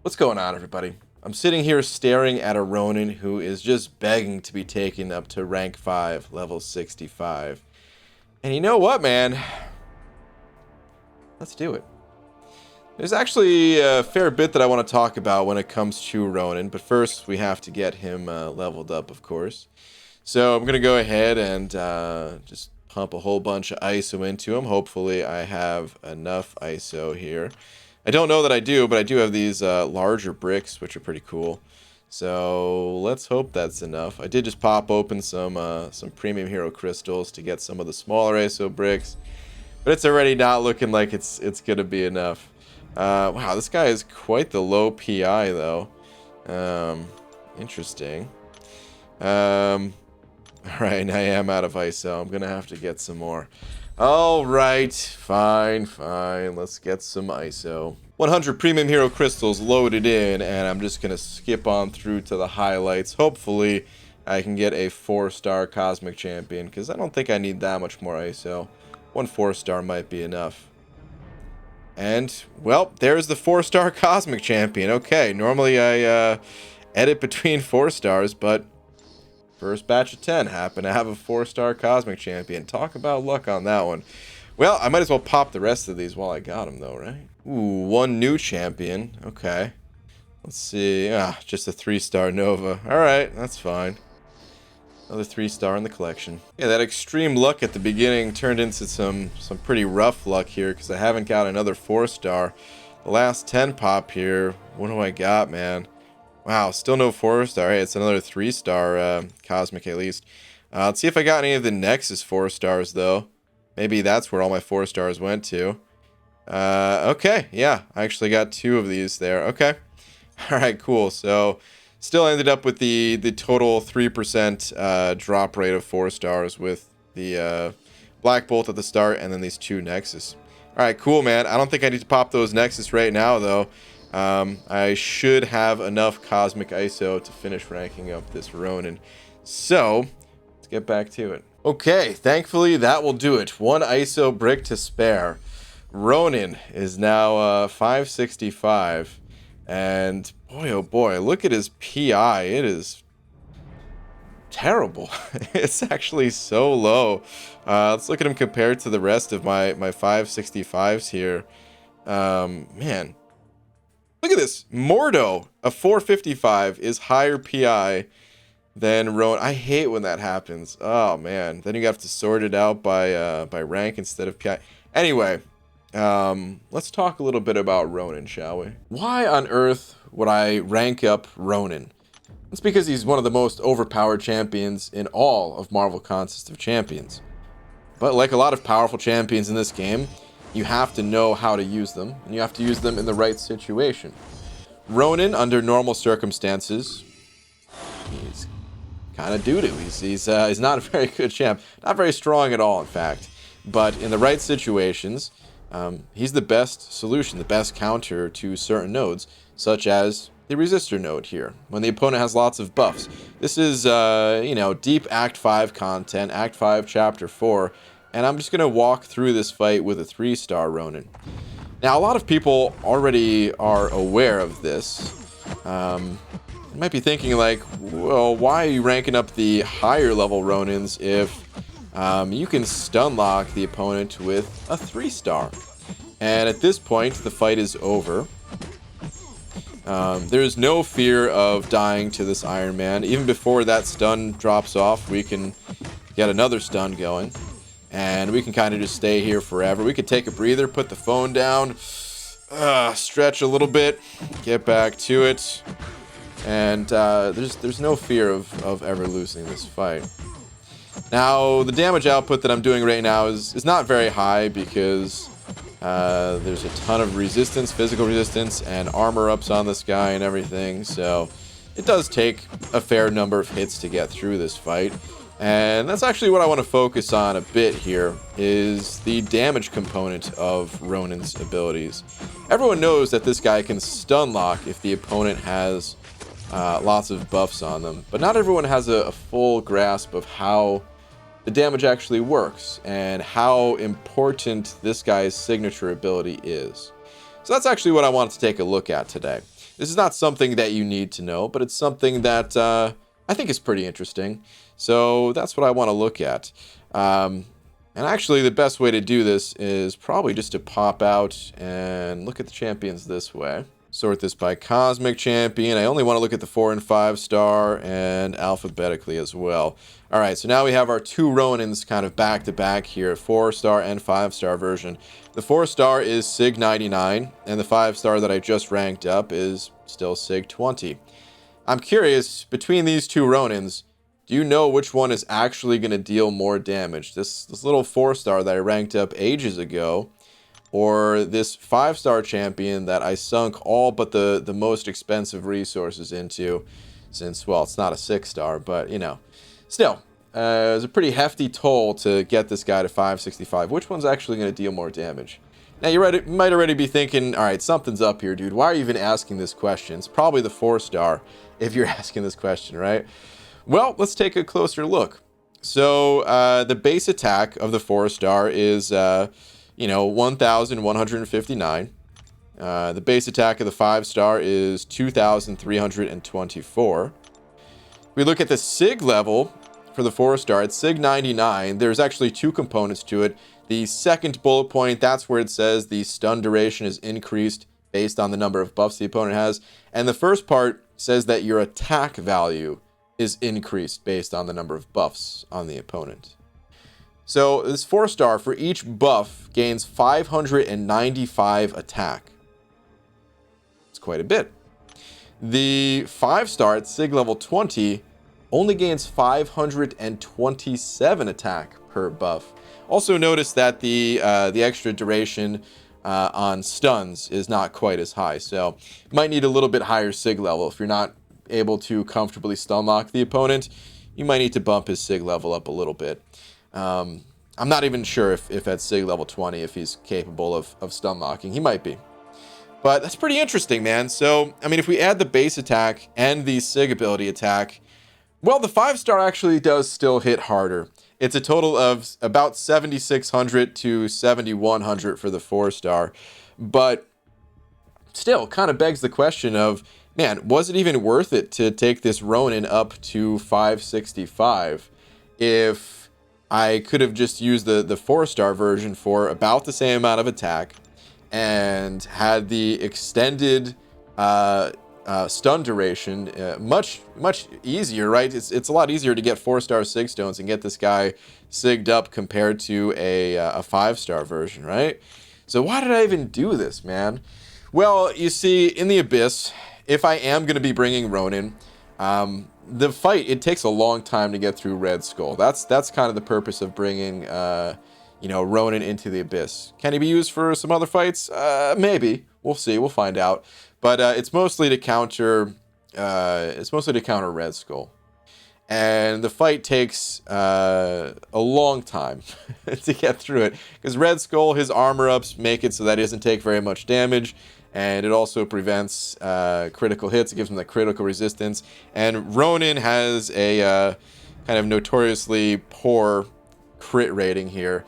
What's going on, everybody? I'm sitting here staring at a Ronin who is just begging to be taken up to rank 5, level 65. And you know what, man? Let's do it. There's actually a fair bit that I want to talk about when it comes to Ronin, but first we have to get him leveled up, of course. So I'm going to go ahead and just pump a whole bunch of ISO into him. Hopefully I have enough ISO here. I don't know that I do, but I do have these larger bricks, which are pretty cool. So let's hope that's enough. I did just pop open some premium hero crystals to get some of the smaller ISO bricks, but it's already not looking like it's gonna be enough. Wow, this guy is quite the low PI though. Interesting. All right, I am out of ISO. I'm gonna have to get some more. All right, fine. Let's get some ISO. 100 premium hero crystals loaded in, and I'm just gonna skip on through to the highlights. Hopefully, I can get a 4-star cosmic champion, because I don't think I need that much more ISO. One 4-star might be enough. And, well, there's the 4-star cosmic champion. Okay, normally I edit between 4 stars, but first batch of 10 happen to have a 4-star cosmic champion. Talk about luck on that one. Well, I might as well pop the rest of these while I got them, though, right? Ooh, one new champion. Okay. Let's see. Just a 3-star Nova. All right, that's fine. Another 3-star in the collection. Yeah, that extreme luck at the beginning turned into some pretty rough luck here because I haven't got another 4-star. The last 10 pop here. What do I got, man? Wow, still no 4-star. Hey, it's another 3-star cosmic at least. Let's see if I got any of the Nexus 4-stars though. Maybe that's where all my 4-stars went to. Okay, yeah, I actually got 2 of these there. Okay, all right, cool. So still ended up with the total 3% drop rate of 4-stars with the Black Bolt at the start and then these 2 Nexus. All right, cool, man. I don't think I need to pop those Nexus right now though. I should have enough cosmic ISO to finish ranking up this Ronin. So, let's get back to it. Okay, thankfully that will do it. 1 ISO brick to spare. Ronin is now 565. And boy, oh boy, look at his PI. It is terrible. It's actually so low. Let's look at him compared to the rest of my 565s here. Man. Look at this. Mordo, a 455, is higher PI than Ronan. I hate when that happens. Oh, man. Then you have to sort it out by rank instead of PI. Anyway, let's talk a little bit about Ronan, shall we? Why on earth would I rank up Ronan? It's because he's one of the most overpowered champions in all of Marvel Contest of Champions. But like a lot of powerful champions in this game, you have to know how to use them, and you have to use them in the right situation. Ronan, under normal circumstances, he's kind of doo-doo. He's not a very good champ. Not very strong at all, in fact. But in the right situations, he's the best solution, the best counter to certain nodes, such as the resistor node here, when the opponent has lots of buffs. This is, deep Act 5 content, Act 5, Chapter 4, and I'm just going to walk through this fight with a 3-star Ronin. Now, a lot of people already are aware of this. You might be thinking like, well, why are you ranking up the higher level Ronins if you can stun lock the opponent with a 3-star? And at this point, the fight is over. There's no fear of dying to this Iron Man. Even before that stun drops off, we can get another stun going. And we can kind of just stay here forever. We could take a breather, put the phone down, stretch a little bit, get back to it. And there's no fear of ever losing this fight. Now, the damage output that I'm doing right now is not very high because there's a ton of resistance, physical resistance, and armor ups on this guy and everything. So it does take a fair number of hits to get through this fight. And that's actually what I want to focus on a bit here, is the damage component of Ronin's abilities. Everyone knows that this guy can stun lock if the opponent has lots of buffs on them, but not everyone has a full grasp of how the damage actually works and how important this guy's signature ability is. So that's actually what I want to take a look at today. This is not something that you need to know, but it's something that I think is pretty interesting. So that's what I want to look at. And actually, the best way to do this is probably just to pop out and look at the champions this way. Sort this by Cosmic Champion. I only want to look at the 4 and 5 star and alphabetically as well. All right, so now we have our two Ronins kind of back to back here, 4 star and 5 star version. The 4 star is Sig 99, and the 5 star that I just ranked up is still Sig 20. I'm curious, between these two Ronins, do you know which one is actually going to deal more damage? This little 4 star that I ranked up ages ago, or this 5 star champion that I sunk all but the most expensive resources into, since, well, it's not a 6 star, but, you know, still, it was a pretty hefty toll to get this guy to 565. Which one's actually going to deal more damage? Now, you might already be thinking, all right, something's up here, dude. Why are you even asking this question? It's probably the 4 star if you're asking this question, right? Well, let's take a closer look. So, the base attack of the 4 star is, 1,159. The base attack of the 5 star is 2,324. We look at the Sig level for the 4 star. It's Sig 99. There's actually two components to it. The second bullet point, that's where it says the stun duration is increased based on the number of buffs the opponent has. And the first part says that your attack value is increased based on the number of buffs on the opponent. So this 4 star, for each buff, gains 595 attack. It's quite a bit. The 5 star at Sig level 20 only gains 527 attack per buff. Also notice that the extra duration on stuns is not quite as high, so you might need a little bit higher Sig level. If you're not able to comfortably stun lock the opponent, you might need to bump his Sig level up a little bit. I'm not even sure if at Sig level 20, if he's capable of stun locking. He might be. But that's pretty interesting, man. So, I mean, if we add the base attack and the Sig ability attack, well, the 5 star actually does still hit harder. It's a total of about 7,600 to 7,100 for the 4 star. But still, kind of begs the question of, man, was it even worth it to take this Ronin up to 565 if I could have just used the 4 star version for about the same amount of attack and had the extended stun duration much easier, right? It's a lot easier to get 4 star Sig stones and get this guy sigged up compared to a 5 star version, right? So why did I even do this, man? Well, you see, in the Abyss, if I am going to be bringing Ronin, the fight, it takes a long time to get through Red Skull. That's kind of the purpose of bringing Ronin into the Abyss. Can he be used for some other fights? Maybe. We'll see. We'll find out. But it's mostly to counter. Red Skull, and the fight takes a long time to get through it because Red Skull, his armor ups make it so that he doesn't take very much damage, and it also prevents critical hits. It gives him that critical resistance. And Ronin has a kind of notoriously poor crit rating here,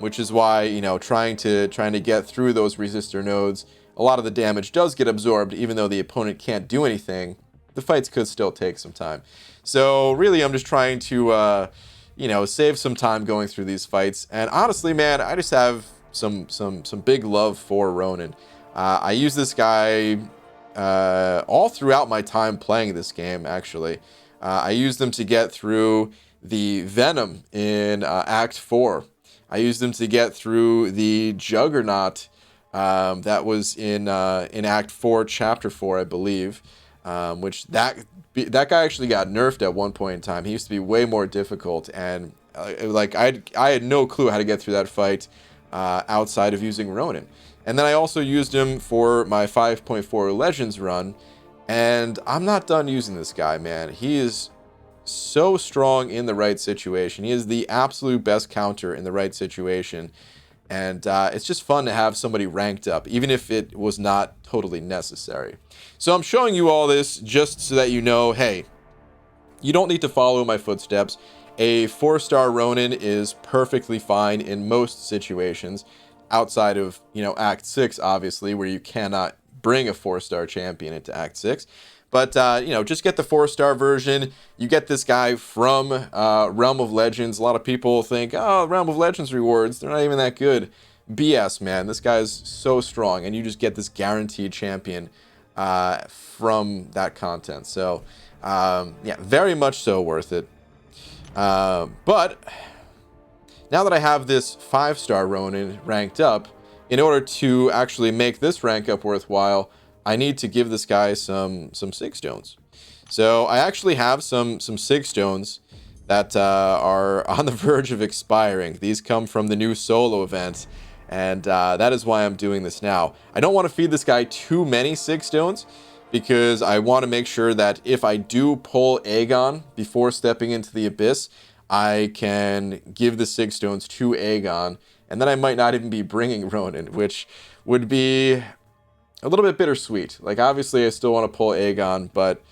which is why trying to get through those resistor nodes, a lot of the damage does get absorbed, even though the opponent can't do anything. The fights could still take some time. So really, I'm just trying to, save some time going through these fights. And honestly, man, I just have some big love for Ronin. I use this guy all throughout my time playing this game, actually. I used them to get through the Venom in Act 4. I used them to get through the Juggernaut that was in Act 4, Chapter 4, I believe, which that guy actually got nerfed at one point in time. He used to be way more difficult, and I had no clue how to get through that fight outside of using Ronin. And then I also used him for my 5.4 Legends run, and I'm not done using this guy, man. He is so strong in the right situation. He is the absolute best counter in the right situation. And it's just fun to have somebody ranked up, even if it was not totally necessary. So I'm showing you all this just so that you know, hey, you don't need to follow my footsteps. A 4 star Ronin is perfectly fine in most situations, outside of, Act 6, obviously, where you cannot bring a 4-star champion into Act 6. But, you know, just get the 4-star version. You get this guy from Realm of Legends. A lot of people think, oh, Realm of Legends rewards, they're not even that good. BS, man. This guy's so strong, and you just get this guaranteed champion from that content. So, yeah, very much so worth it. But now that I have this 5-star Ronin ranked up, in order to actually make this rank up worthwhile, I need to give this guy some Sig Stones. So I actually have some Sig Stones that are on the verge of expiring. These come from the new solo event, and that is why I'm doing this now. I don't want to feed this guy too many Sig Stones, because I want to make sure that if I do pull Aegon before stepping into the Abyss, I can give the Sig Stones to Aegon, and then I might not even be bringing Ronin, which would be a little bit bittersweet. Like, obviously I still want to pull Aegon, but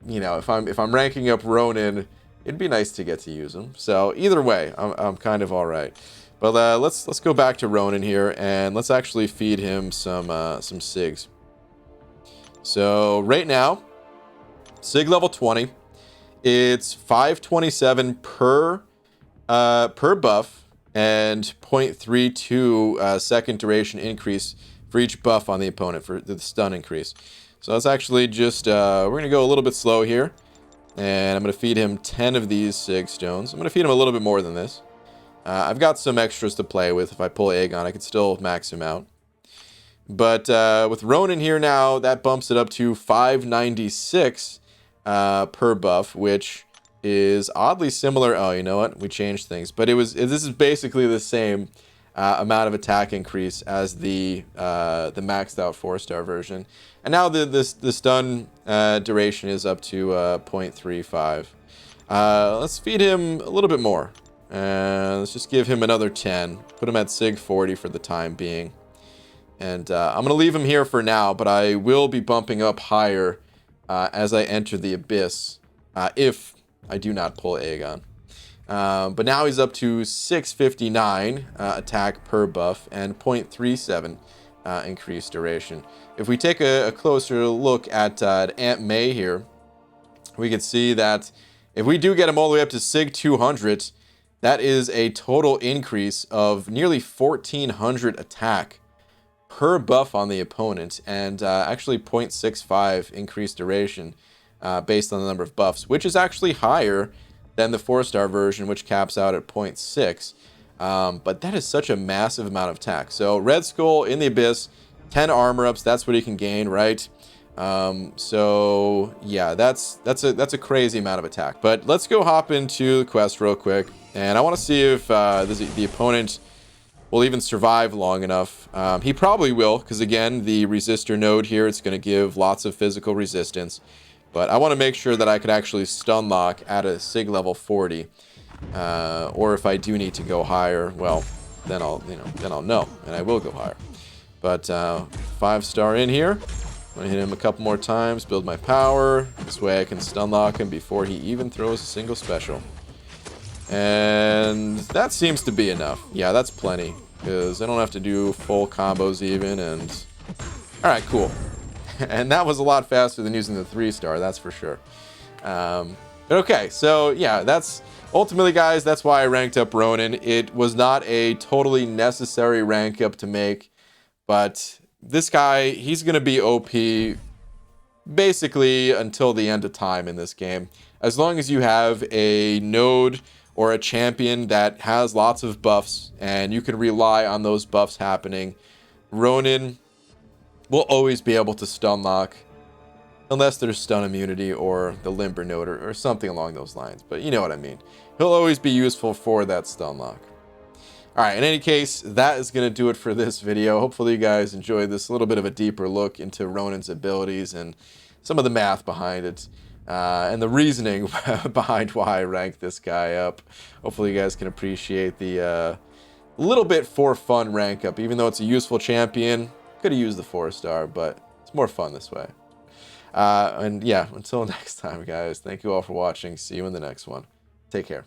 you know, if I'm ranking up Ronin, it'd be nice to get to use him. So either way, I'm kind of all right. But let's go back to Ronin here, and let's actually feed him some Sigs. So right now, Sig level 20, it's 527 per buff, and 0.32 second duration increase for each buff on the opponent for the stun increase. So that's actually just, we're going to go a little bit slow here, and I'm going to feed him 10 of these Sig Stones. I'm going to feed him a little bit more than this. I've got some extras to play with. If I pull Aegon, I could still max him out. But with Ronin here now, that bumps it up to 596 per buff, which is oddly similar. Oh, you know what? We changed things. But this is basically the same amount of attack increase as the maxed out 4-star version. And now the stun duration is up to 0.35. Let's feed him a little bit more. Let's just give him another 10. Put him at Sig 40 for the time being. And I'm going to leave him here for now, but I will be bumping up higher as I enter the Abyss if I do not pull Aegon. But now he's up to 659 attack per buff and 0.37 increased duration. If we take a closer look at Aunt May here, we can see that if we do get him all the way up to Sig 200, that is a total increase of nearly 1,400 attack per buff on the opponent, and actually 0.65 increased duration based on the number of buffs, which is actually higher than the 4-star version, which caps out at 0.6. But that is such a massive amount of attack. So Red Skull in the Abyss, 10 armor ups, that's what he can gain, right? So yeah, that's a crazy amount of attack. But let's go hop into the quest real quick, and I want to see if the opponent will even survive long enough. He probably will, because again, the resistor node here, it's going to give lots of physical resistance. But I want to make sure that I could actually stun lock at a Sig level 40. Or if I do need to go higher, well, then I'll know, and I will go higher. But 5-star in here. I'm going to hit him a couple more times, build my power. This way I can stun lock him before he even throws a single special. And that seems to be enough. Yeah, that's plenty, because I don't have to do full combos even, and... Alright, cool. And that was a lot faster than using the 3-star, that's for sure. But okay, so yeah, that's... Ultimately, guys, that's why I ranked up Ronin. It was not a totally necessary rank up to make, but this guy, he's going to be OP basically until the end of time in this game. As long as you have a node or a champion that has lots of buffs and you can rely on those buffs happening, Ronin will always be able to stun lock, unless there's stun immunity or the limber node or something along those lines. But you know what I mean. He'll always be useful for that stun lock. Alright, in any case, that is going to do it for this video. Hopefully you guys enjoyed this little bit of a deeper look into Ronin's abilities and some of the math behind it. And the reasoning behind why I ranked this guy up. Hopefully you guys can appreciate the little bit for fun rank up. Even though it's a useful champion, could have used the 4-star, but it's more fun this way. And yeah, until next time, guys, thank you all for watching. See you in the next one. Take care.